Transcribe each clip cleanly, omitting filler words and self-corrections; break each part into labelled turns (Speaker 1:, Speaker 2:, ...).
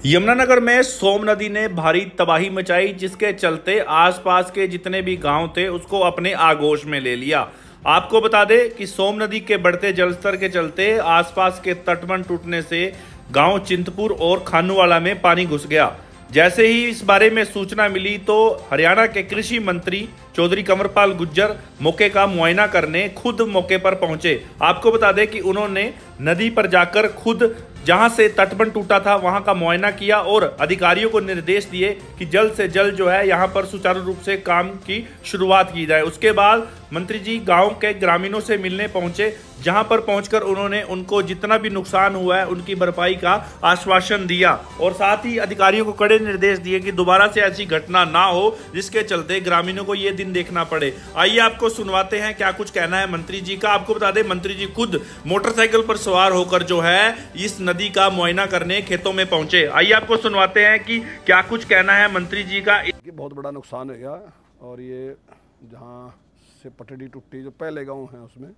Speaker 1: यमुनानगर में सोम नदी ने भारी तबाही मचाई, जिसके चलते आसपास के जितने भी गांव थे उसको अपने आगोश में ले लिया। आपको बता दें कि सोम नदी के बढ़ते जलस्तर के चलते आसपास के तटबंध टूटने से गांव चिंतपुर और खानूवाला में पानी घुस गया। जैसे ही इस बारे में सूचना मिली तो हरियाणा के कृषि मंत्री चौधरी कंवरपाल गुर्जर मौके का मुआयना करने खुद मौके पर पहुंचे। आपको बता दें कि उन्होंने नदी पर जाकर खुद जहां से तटबंध टूटा था वहां का मुआयना किया और अधिकारियों को निर्देश दिए कि जल्द से जल्द जो है यहां पर सुचारू रूप से काम की शुरुआत की जाए। उसके बाद मंत्री जी गांव के ग्रामीणों से मिलने पहुंचे, जहां पर पहुंचकर उन्होंने उनको जितना भी नुकसान हुआ है उनकी भरपाई का आश्वासन दिया और साथ ही अधिकारियों को कड़े निर्देश दिए कि दोबारा से ऐसी घटना ना हो जिसके चलते ग्रामीणों को ये दिन देखना पड़े। आइए आपको सुनवाते हैं क्या कुछ कहना है मंत्री जी का। आपको बता दें मंत्री जी खुद मोटरसाइकिल पर सवार होकर जो है इस नदी का मुआयना करने खेतों में पहुंचे। आइए आपको सुनवाते हैं कि क्या कुछ कहना है मंत्री जी का।
Speaker 2: बहुत बड़ा नुकसान हो गया और ये जहाँ से पटड़ी टूटी जो पहले गांव हैं उसमें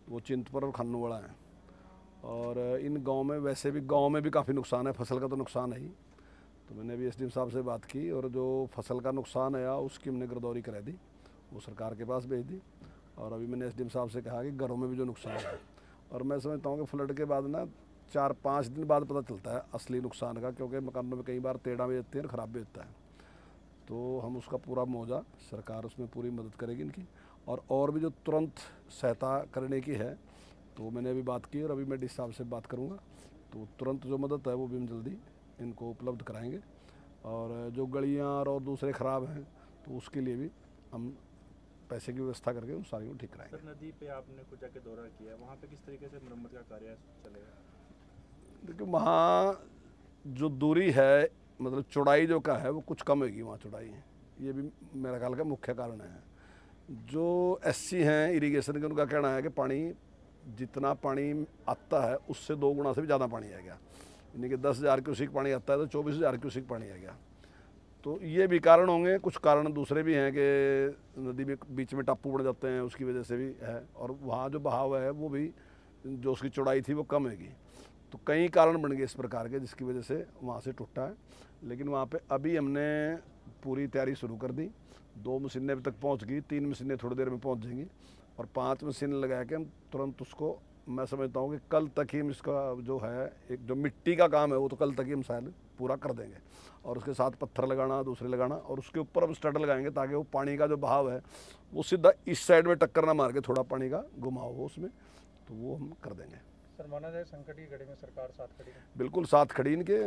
Speaker 2: वो चिंतपुर और खानूवाला है और इन गांव में वैसे भी गांव में भी काफ़ी नुकसान है। फसल का तो नुकसान है ही, तो मैंने अभी एसडीएम साहब से बात की और जो फसल का नुकसान आया उसकी हमने गिरदौरी करा दी, वो सरकार के पास भेज दी। और अभी मैंने एसडीएम साहब से कहा कि घरों में भी जो नुकसान है, और मैं समझता हूँ कि फ्लड के बाद ना 4-5 दिन बाद पता चलता है असली नुकसान का, क्योंकि मकानों में कई बार टेढ़ा भी जाती है और ख़राब भी होता है। तो हम उसका पूरा मुआवजा सरकार उसमें पूरी मदद करेगी इनकी, और भी जो तुरंत सहायता करने की है तो मैंने अभी बात की और अभी मैं डी साहब से बात करूंगा, तो तुरंत जो मदद है वो भी हम जल्दी इनको उपलब्ध कराएंगे। और जो गलियां और दूसरे ख़राब हैं तो उसके लिए भी हम पैसे की व्यवस्था करके उन सारी को ठीक कराएंगे।
Speaker 1: सर, नदी पे आपने कुछ जाके दौरा किया, वहाँ पे किस तरीके से मरम्मत का कार्य चलेगा?
Speaker 2: देखिए वहाँ जो दूरी है, मतलब चौड़ाई जो का है वो कुछ कम होगी वहाँ चौड़ाई, ये भी मेरा ख्याल का मुख्य कारण है। जो एससी हैं इरिगेशन के, उनका कहना है कि पानी जितना पानी आता है उससे 2 गुना से भी ज़्यादा पानी आ गया, यानी कि 10,000 क्यूसेक पानी आता है तो 24,000 क्यूसेक पानी आ गया। तो ये भी कारण होंगे, कुछ कारण दूसरे भी हैं कि नदी में बीच में टापू बन जाते हैं, उसकी वजह से भी है। और वहाँ जो बहाव है वो भी जो उसकी चौड़ाई थी वो कम होगी, तो कई कारण बन गए इस प्रकार के जिसकी वजह से वहाँ से टूटा है। लेकिन वहाँ पे अभी हमने पूरी तैयारी शुरू कर दी, 2 मशीनें अभी तक पहुँच गई, 3 मशीनें थोड़ी देर में पहुँच जाएंगी और 5 मशीन लगा के हम तुरंत उसको, मैं समझता हूँ कि कल तक ही हम इसका जो है एक जो मिट्टी का काम है वो तो कल तक ही हम शायद पूरा कर देंगे। और उसके साथ पत्थर लगाना, दूसरे लगाना, और उसके ऊपर हम स्टड लगाएंगे ताकि वो पानी का जो बहाव है वो सीधा इस साइड में टक्कर ना मार के थोड़ा पानी का घुमाव हो उसमें, तो वो हम कर देंगे।
Speaker 3: सर, माना जाए संकट की घड़ी में सरकार साथ खड़ी है?
Speaker 2: बिल्कुल साथ खड़ी इनके,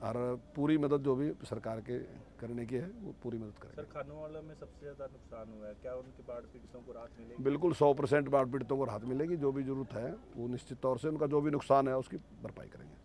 Speaker 2: और पूरी मदद जो भी सरकार के करने की है वो पूरी मदद करेंगे।
Speaker 1: सर, खानूवाला में सबसे ज़्यादा नुकसान हुआ है, क्या उनके बाढ़ पीड़ितों को राहत मिलेगी?
Speaker 2: बिल्कुल 100% बाढ़ पीड़ितों को राहत मिलेगी, जो भी जरूरत है वो निश्चित तौर से उनका जो भी नुकसान है उसकी भरपाई करेंगे।